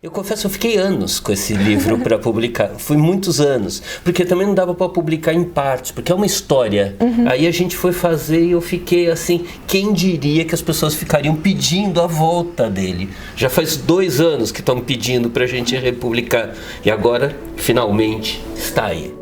Eu confesso, eu fiquei anos com esse livro para publicar, fui muitos anos, porque também não dava para publicar em partes, porque é uma história. Aí a gente foi fazer e eu fiquei assim, quem diria que as pessoas ficariam pedindo a volta dele? Já faz 2 anos que estão pedindo para a gente republicar, e agora, finalmente, está aí.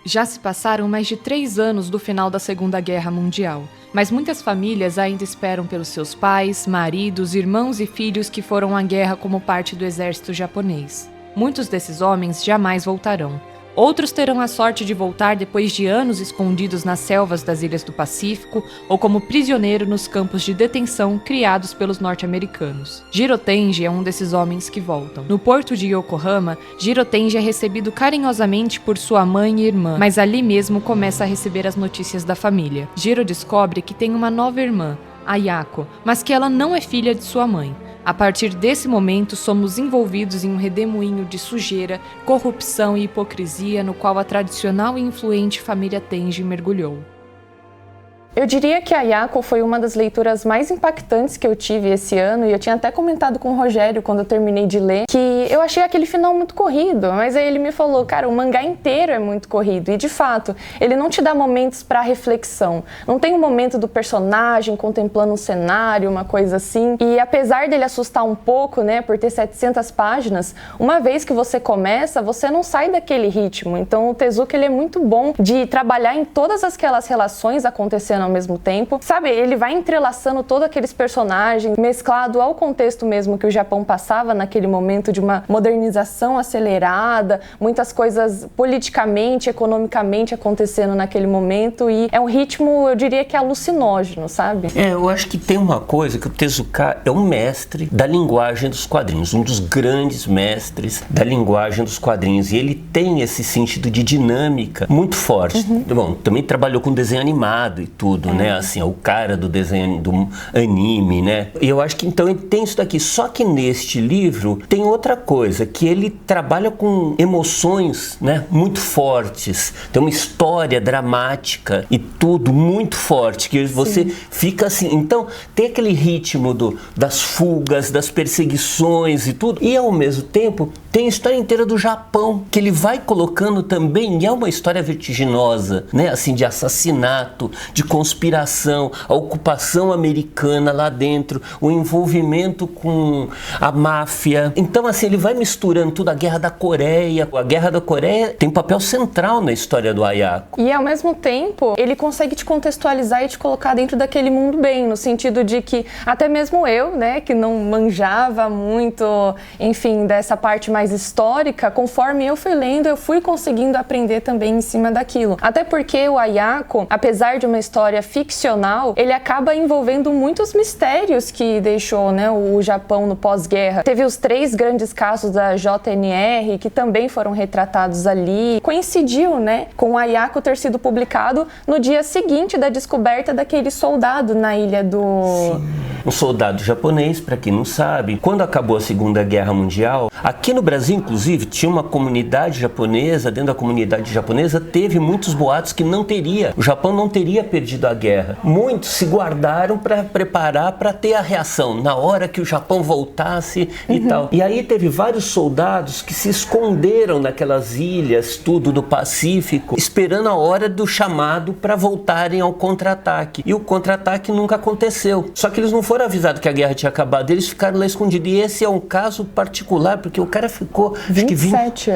Já se passaram mais de 3 anos do final da Segunda Guerra Mundial, mas muitas famílias ainda esperam pelos seus pais, maridos, irmãos e filhos que foram à guerra como parte do exército japonês. Muitos desses homens jamais voltarão. Outros terão a sorte de voltar depois de anos escondidos nas selvas das ilhas do Pacífico ou como prisioneiro nos campos de detenção criados pelos norte-americanos. Jiro Tenji é um desses homens que voltam. No porto de Yokohama, Jiro Tenji é recebido carinhosamente por sua mãe e irmã, mas ali mesmo começa a receber as notícias da família. Jiro descobre que tem uma nova irmã, Ayako, mas que ela não é filha de sua mãe. A partir desse momento, somos envolvidos em um redemoinho de sujeira, corrupção e hipocrisia no qual a tradicional e influente família Tenji mergulhou. Eu diria que a Ayako foi uma das leituras mais impactantes que eu tive esse ano, e eu tinha até comentado com o Rogério quando eu terminei de ler, que eu achei aquele final muito corrido, mas aí ele me falou, cara, o mangá inteiro é muito corrido, e de fato, ele não te dá momentos para reflexão, não tem um momento do personagem contemplando um cenário, uma coisa assim, e apesar dele assustar um pouco, né, por ter 700 páginas, uma vez que você começa, você não sai daquele ritmo, então o Tezuka ele é muito bom de trabalhar em todas aquelas relações acontecendo ao mesmo tempo, sabe, ele vai entrelaçando todos aqueles personagens, mesclado ao contexto mesmo que o Japão passava naquele momento de uma modernização acelerada, muitas coisas politicamente, economicamente acontecendo naquele momento, e é um ritmo, eu diria que alucinógeno, sabe? Eu acho que tem uma coisa que o Tezuka é um mestre da linguagem dos quadrinhos, um dos grandes mestres da linguagem dos quadrinhos, e ele tem esse sentido de dinâmica muito forte. Bom, também trabalhou com desenho animado e tudo, né? Assim, é o cara do desenho, do anime, né? E eu acho que então ele tem isso daqui. Só que neste livro tem outra coisa, que ele trabalha com emoções, né, muito fortes. Tem uma história dramática e tudo muito forte, que você fica assim. Então, tem aquele ritmo das fugas, das perseguições e tudo. E ao mesmo tempo, tem a história inteira do Japão, que ele vai colocando também, e é uma história vertiginosa, né? Assim, de assassinato, de conspiração, a ocupação americana lá dentro, o envolvimento com a máfia. Então, assim, ele vai misturando tudo, a Guerra da Coreia. A Guerra da Coreia tem um papel central na história do Ayako. E, ao mesmo tempo, ele consegue te contextualizar e te colocar dentro daquele mundo bem, no sentido de que, até mesmo eu, né, que não manjava muito, enfim, dessa parte mais histórica, conforme eu fui lendo, eu fui conseguindo aprender também em cima daquilo. Até porque o Ayako, apesar de uma história ficcional, ele acaba envolvendo muitos mistérios que deixou, né, o Japão no pós-guerra. Teve os 3 grandes casos da JNR, que também foram retratados ali. Coincidiu, né, com o Ayako ter sido publicado no dia seguinte da descoberta daquele soldado na ilha do... Sim. Um soldado japonês, para quem não sabe, quando acabou a Segunda Guerra Mundial, aqui no Brasil, inclusive, tinha uma comunidade japonesa, dentro da comunidade japonesa, teve muitos boatos que o Japão não teria perdido a guerra. Muitos se guardaram para preparar para ter a reação, na hora que o Japão voltasse e tal. E aí teve vários soldados que se esconderam naquelas ilhas, tudo do Pacífico, esperando a hora do chamado para voltarem ao contra-ataque. E o contra-ataque nunca aconteceu. Só que eles não foram avisados que a guerra tinha acabado, eles ficaram lá escondidos. E esse é um caso particular, porque o cara ficou 27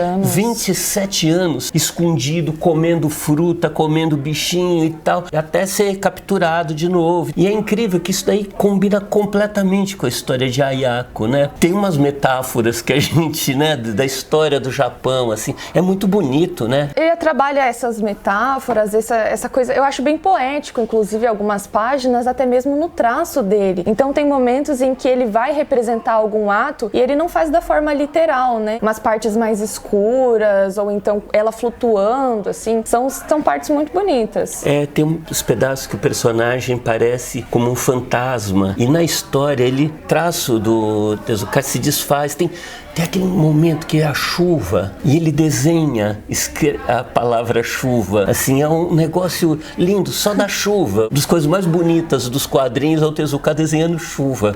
anos escondido, comendo fruta, comendo bichinho e tal, até ser capturado de novo. E é incrível que isso daí combina completamente com a história de Ayako, né? Tem umas metáforas que a gente, né, da história do Japão, assim, é muito bonito, né? Ele trabalha essas metáforas, essa coisa, eu acho bem poético, inclusive algumas páginas, até mesmo no traço dele. Então tem momentos em que ele vai representar algum ato e ele não faz da forma literal, né? Umas partes mais escuras, ou então ela flutuando, assim, são partes muito bonitas. Tem uns pedaços que o personagem parece como um fantasma, e na história ele, traço do Tezuka se desfaz, tem aquele momento que é a chuva e ele desenha a palavra chuva, assim, é um negócio lindo, só da chuva, das coisas mais bonitas dos quadrinhos é o Tezuka desenhando chuva.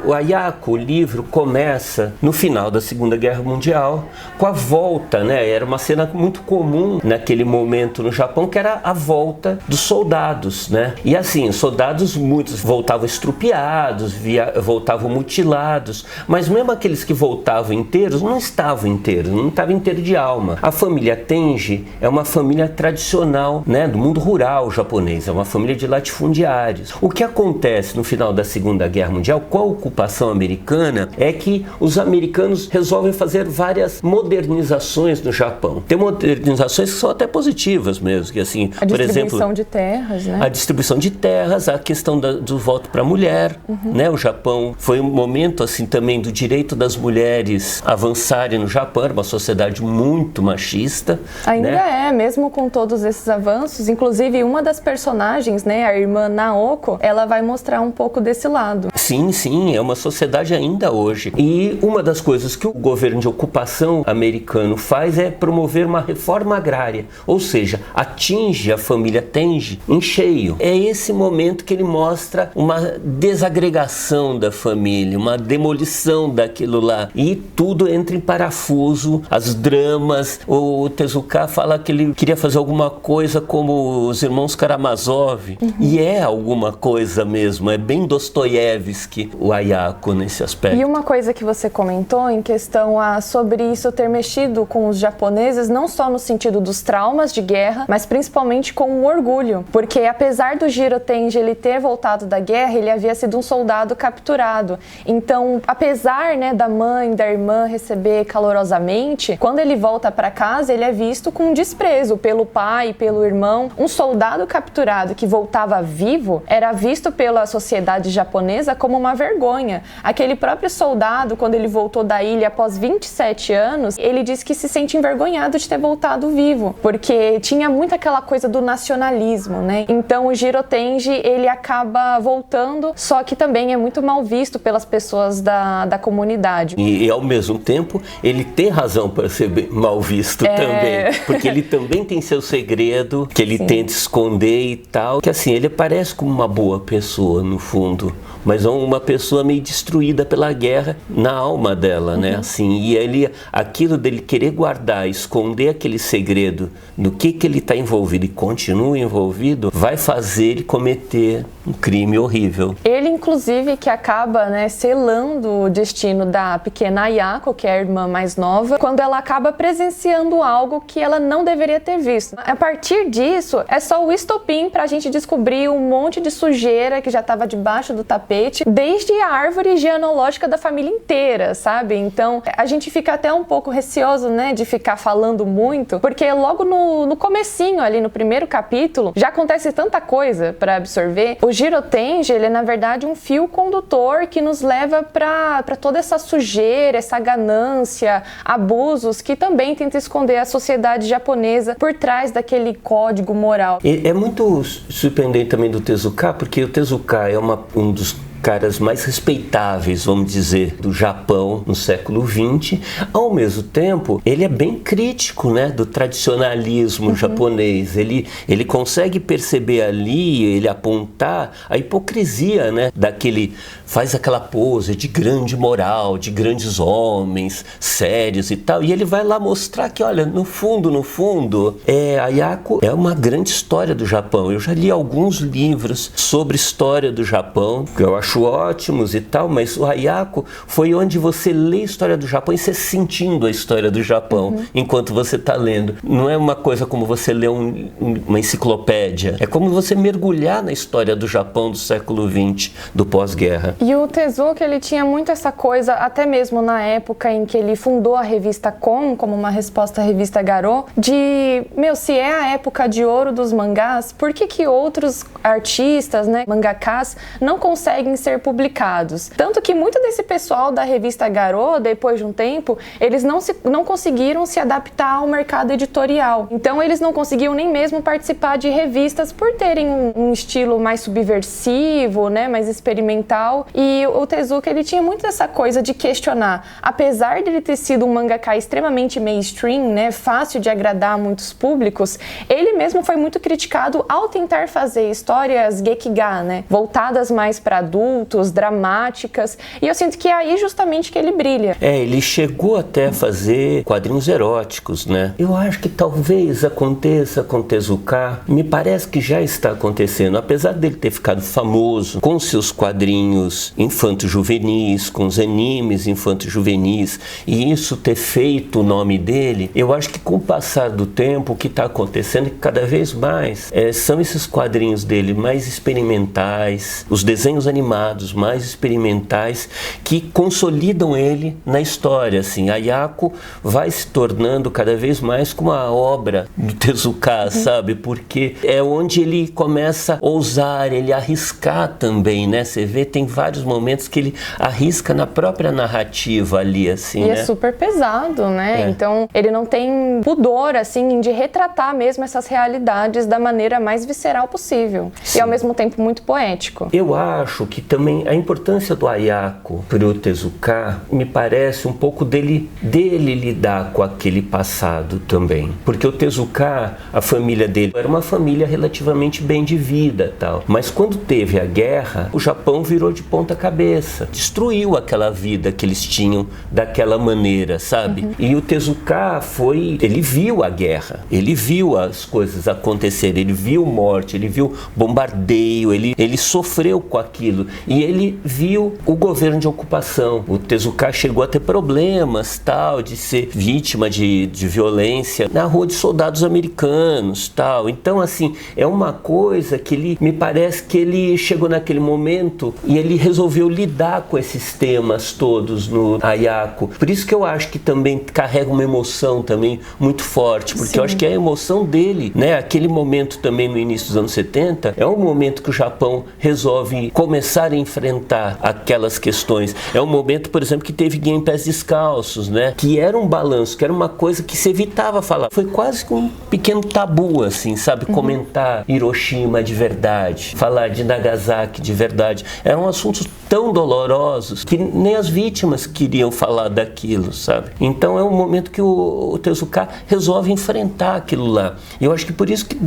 O Ayako, o livro, começa no final da Segunda Guerra Mundial com a volta, né? Era uma cena muito comum naquele momento no Japão, que era a volta dos soldados, né? E assim, os soldados, muitos voltavam estrupiados, voltavam mutilados, mas mesmo aqueles que voltavam inteiros, não estavam inteiros, não estavam inteiros de alma. A família Tenji é uma família tradicional, né, do mundo rural japonês, é uma família de latifundiários. O que acontece no final da Segunda Guerra Mundial, com a ocupação americana, é que os americanos resolvem fazer várias modernizações no Japão. Tem modernizações que são até positivas mesmo, que assim, por exemplo, a distribuição de terras, né? A distribuição de terras, a questão do voto para a mulher, né? O Japão foi um momento assim também do direito das mulheres avançarem no Japão, era uma sociedade muito machista. Ainda né? Mesmo com todos esses avanços, inclusive uma das personagens, né, a irmã Naoko, ela vai mostrar um pouco desse lado. Sim, é uma sociedade ainda hoje. E uma das coisas que o governo de ocupação americano faz é promover uma reforma agrária, ou seja, atinge a família Tenji em cheio. É esse momento que ele mostra uma desagregação da família, uma demolição daquilo lá, e tudo entra em parafuso, as dramas. O Tezuka fala que ele queria fazer alguma coisa como os irmãos Karamazov, e é alguma coisa mesmo, é bem Dostoiévski o Ayako nesse aspecto. E uma coisa que você comentou em questão sobre isso ter mexido com os japoneses, não só no sentido dos traumas de guerra, mas principalmente com o orgulho, porque apesar do Jiro Tenji ele ter voltado da guerra, ele havia sido um soldado capturado. Então, apesar, né, da mãe, da irmã receber calorosamente, quando ele volta para casa, ele é visto com desprezo pelo pai e pelo irmão. Um soldado capturado que voltava vivo era visto pela sociedade japonesa como uma vergonha. Aquele próprio soldado, quando ele voltou da ilha após 27 anos, ele disse que se sente envergonhado de ter voltado vivo, porque tinha muito aquela coisa do nacionalismo, né? Então o Jiro Tenji, ele acaba voltando, só que também é muito mal visto pelas pessoas da comunidade. E ao mesmo tempo, ele tem razão para ser mal visto também, porque ele também tem seu segredo, que ele tenta esconder e tal, que assim, ele parece como uma boa pessoa no fundo, mas é uma pessoa meio destruída pela guerra na alma dela, né? Assim, e aquilo dele querer guardar, esconder aquele segredo no que ele está envolvido e continua envolvido, vai fazer ele cometer um crime horrível. Ele, inclusive, que acaba, né, selando o destino da pequena Ayako, que é a irmã mais nova, quando ela acaba presenciando algo que ela não deveria ter visto. A partir disso, é só o estopim pra gente descobrir um monte de sujeira que já estava debaixo do tapete, desde a árvore genealógica da família inteira, sabe? Então, a gente fica até um pouco receoso, né, de ficar falando muito, porque logo no comecinho, ali no primeiro capítulo, já acontece tanta coisa para absorver. O Jiro Tenji, ele é, na verdade, um fio condutor que nos leva para toda essa sujeira, essa ganância, abusos que também tenta esconder a sociedade japonesa por trás daquele código moral. É muito surpreendente também do Tezuka, porque o Tezuka é um dos caras mais respeitáveis, vamos dizer, do Japão no século XX. Ao mesmo tempo, ele é bem crítico, né, do tradicionalismo japonês. Ele consegue perceber ali, ele apontar a hipocrisia, né, faz aquela pose de grande moral, de grandes homens sérios e tal, e ele vai lá mostrar que, olha, no fundo, Ayako é uma grande história do Japão. Eu já li alguns livros sobre história do Japão, que eu acho acho ótimos e tal, mas o Ayako foi onde você lê a história do Japão e você sentindo a história do Japão enquanto você está lendo. Não é uma coisa como você lê uma enciclopédia, é como você mergulhar na história do Japão do século XX, do pós-guerra. E o Tezuka, ele tinha muito essa coisa, até mesmo na época em que ele fundou a revista Kon, como uma resposta à revista Garou, de, se é a época de ouro dos mangás, por que outros artistas, né, mangakas, não conseguem ser publicados? Tanto que muito desse pessoal da revista Garou, depois de um tempo, eles não conseguiram se adaptar ao mercado editorial. Então eles não conseguiam nem mesmo participar de revistas por terem um estilo mais subversivo, né, mais experimental. E o Tezuka, ele tinha muito essa coisa de questionar. Apesar de ele ter sido um mangaka extremamente mainstream, né, fácil de agradar a muitos públicos, ele mesmo foi muito criticado ao tentar fazer histórias gekiga, né, voltadas mais para adultos, dramáticas. E eu sinto que é aí justamente que ele brilha. Ele chegou até a fazer quadrinhos eróticos, né? Eu acho que talvez aconteça com Tezuka, me parece que já está acontecendo, apesar dele ter ficado famoso com seus quadrinhos infanto-juvenis, com os animes infanto-juvenis, e isso ter feito o nome dele, eu acho que com o passar do tempo, o que está acontecendo é que cada vez mais são esses quadrinhos dele mais experimentais, os desenhos animados mais experimentais, que consolidam ele na história, assim. Ayako vai se tornando cada vez mais como a obra do Tezuka, sabe? Porque é onde ele começa a ousar, ele arriscar também, né? Você vê, tem vários momentos que ele arrisca na própria narrativa ali, assim, né? E é super pesado, né? Então, ele não tem pudor, assim, de retratar mesmo essas realidades da maneira mais visceral possível. Sim. E, ao mesmo tempo, muito poético. Eu acho que também a importância do Ayako para o Tezuka me parece um pouco dele lidar com aquele passado também. Porque o Tezuka, a família dele era uma família relativamente bem de vida, tal. Mas quando teve a guerra, o Japão virou de ponta cabeça. Destruiu aquela vida que eles tinham daquela maneira, sabe? E o Tezuka ele viu a guerra, ele viu as coisas acontecerem, ele viu morte, ele viu bombardeio, ele sofreu com aquilo. E ele viu o governo de ocupação. O Tezuka chegou a ter problemas, tal, de ser vítima de violência na rua de soldados americanos, tal. Então, assim, é uma coisa que me parece que ele chegou naquele momento e ele resolveu lidar com esses temas todos no Ayako. Por isso que eu acho que também carrega uma emoção também muito forte, porque eu acho que a emoção dele, né, aquele momento também no início dos anos 70, é um momento que o Japão resolve começar a enfrentar aquelas questões. É um momento, por exemplo, que teve Guia em Pés Descalços, né, que era um balanço, que era uma coisa que se evitava falar. Foi quase que um pequeno tabu, assim, sabe, comentar Hiroshima de verdade, falar de Nagasaki de verdade. Eram assuntos tão dolorosos que nem as vítimas queriam falar daquilo, sabe? Então é um momento que o Tezuka resolve enfrentar aquilo lá. E eu acho que por isso que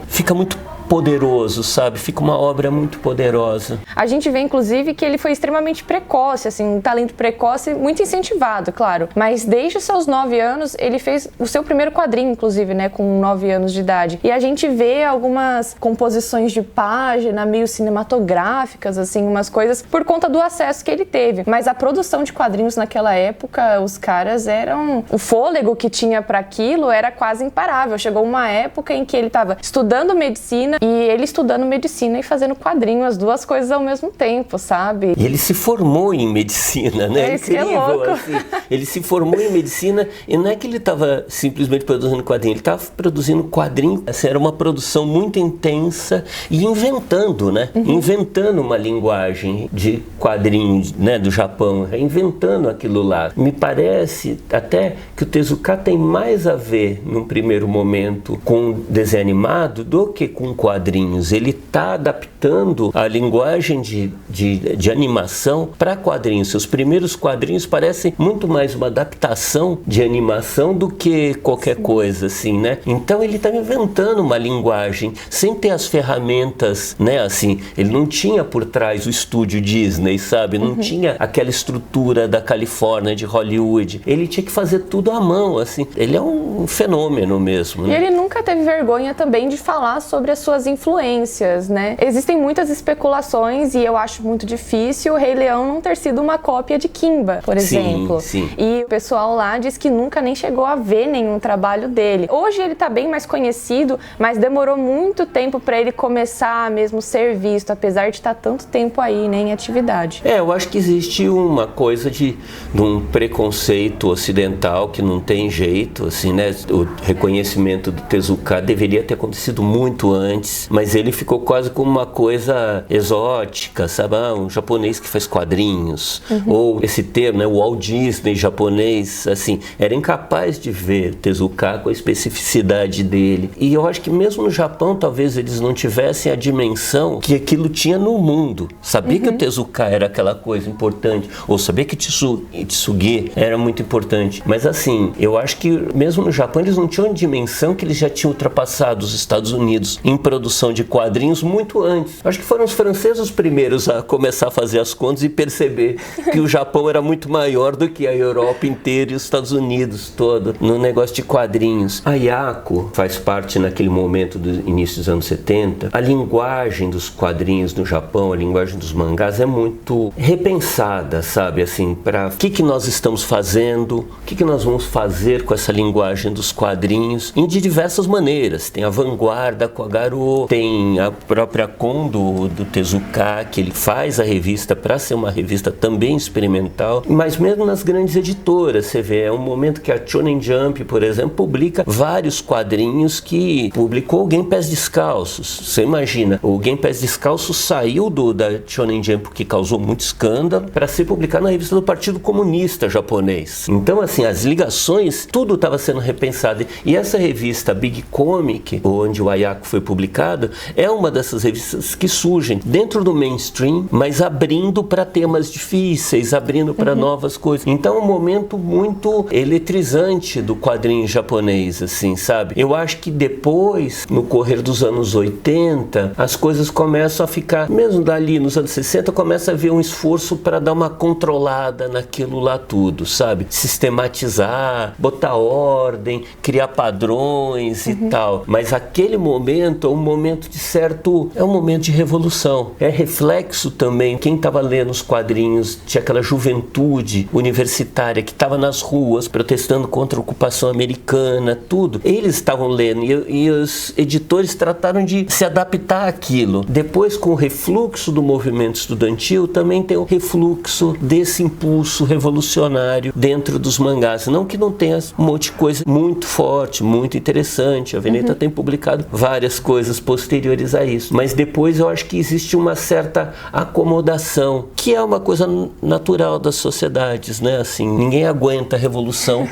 fica muito poderoso, sabe? Fica uma obra muito poderosa. A gente vê, inclusive, que ele foi extremamente precoce, assim, um talento precoce, muito incentivado, claro. Mas desde os seus 9 anos, ele fez o seu primeiro quadrinho, inclusive, né, com 9 anos de idade. E a gente vê algumas composições de página, meio cinematográficas, assim, umas coisas, por conta do acesso que ele teve. Mas a produção de quadrinhos naquela época, os caras eram... O fôlego que tinha para aquilo era quase imparável. Chegou uma época em que ele estava estudando medicina e ele estudando medicina e fazendo quadrinho, as duas coisas ao mesmo tempo, sabe? E ele se formou em medicina, né? É incrível, assim. Ele se formou em medicina e não é que ele estava simplesmente produzindo quadrinho, ele estava produzindo quadrinho, assim, era uma produção muito intensa e inventando, né? Inventando uma linguagem de quadrinho, né, do Japão, inventando aquilo lá. Me parece até que o Tezuka tem mais a ver, num primeiro momento, com desenho animado do que com quadrinhos. Ele está adaptando a linguagem de animação para quadrinhos. Seus primeiros quadrinhos parecem muito mais uma adaptação de animação do que qualquer coisa, assim, né? Então ele está inventando uma linguagem sem ter as ferramentas, né? Assim, ele não tinha por trás o estúdio Disney, sabe? Não tinha aquela estrutura da Califórnia, de Hollywood. Ele tinha que fazer tudo à mão, assim. Ele é um fenômeno mesmo, né? E ele nunca teve vergonha também de falar sobre as suas suas influências, né? Existem muitas especulações e eu acho muito difícil o Rei Leão não ter sido uma cópia de Kimba, por exemplo. Sim. E o pessoal lá diz que nunca nem chegou a ver nenhum trabalho dele. Hoje ele tá bem mais conhecido, mas demorou muito tempo para ele começar a mesmo ser visto, apesar de estar tanto tempo aí, né, em atividade. Eu acho que existe uma coisa de um preconceito ocidental que não tem jeito, assim, né? O reconhecimento do Tezuka deveria ter acontecido muito antes, mas ele ficou quase como uma coisa exótica, sabe? Um japonês que faz quadrinhos, ou esse termo, né? O Walt Disney japonês, assim, era incapaz de ver Tezuka com a especificidade dele. E eu acho que mesmo no Japão, talvez eles não tivessem a dimensão que aquilo tinha no mundo. Sabia que o Tezuka era aquela coisa importante, ou sabia que Tsugi era muito importante. Mas assim, eu acho que mesmo no Japão eles não tinham a dimensão que eles já tinham ultrapassado os Estados Unidos em produção de quadrinhos muito antes. Acho que foram os franceses os primeiros a começar a fazer as contas e perceber que o Japão era muito maior do que a Europa inteira e os Estados Unidos todo no negócio de quadrinhos. A Yako faz parte naquele momento do início dos anos 70. A linguagem dos quadrinhos no Japão, a linguagem dos mangás é muito repensada, sabe? Assim, para o que nós estamos fazendo, o que nós vamos fazer com essa linguagem dos quadrinhos, de diversas maneiras. Tem a vanguarda com a Garou, tem a própria Kondo do Tezuka, que ele faz a revista para ser uma revista também experimental, mas mesmo nas grandes editoras, você vê, é um momento que a Shonen Jump, por exemplo, publica vários quadrinhos que publicou o Game Pés Descalços. Você imagina, o Game Pés Descalços saiu da Shonen Jump, que causou muito escândalo, para ser publicado na revista do Partido Comunista Japonês. Então, assim, as ligações, tudo estava sendo repensado. E essa revista Big Comic, onde o Ayako foi publicado, é uma dessas revistas que surgem dentro do mainstream, mas abrindo para temas difíceis, abrindo para novas coisas. Então, é um momento muito eletrizante do quadrinho japonês, assim, sabe? Eu acho que depois, no correr dos anos 80, as coisas começam a ficar, mesmo dali nos anos 60, começa a haver um esforço para dar uma controlada naquilo lá tudo, sabe? Sistematizar, botar ordem, criar padrões e tal. Mas aquele momento é um momento de certo... é um momento de revolução. É reflexo também. Quem estava lendo os quadrinhos, tinha aquela juventude universitária que estava nas ruas protestando contra a ocupação americana, tudo. Eles estavam lendo e os editores trataram de se adaptar àquilo. Depois, com o refluxo do movimento estudantil, também tem o refluxo desse impulso revolucionário dentro dos mangás. Não que não tenha um monte de coisa muito forte, muito interessante. A Veneta tem publicado várias coisas posteriores a isso. Mas depois eu acho que existe uma certa acomodação, que é uma coisa natural das sociedades, né? Assim, ninguém aguenta a revolução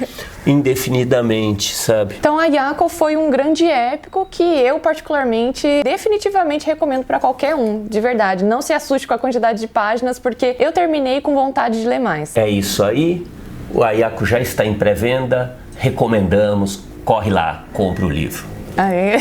indefinidamente, sabe? Então a Yako foi um grande épico que eu particularmente definitivamente recomendo para qualquer um, de verdade. Não se assuste com a quantidade de páginas, porque eu terminei com vontade de ler mais. É isso aí, o Ayako já está em pré-venda, recomendamos, corre lá, compra o livro. Aê.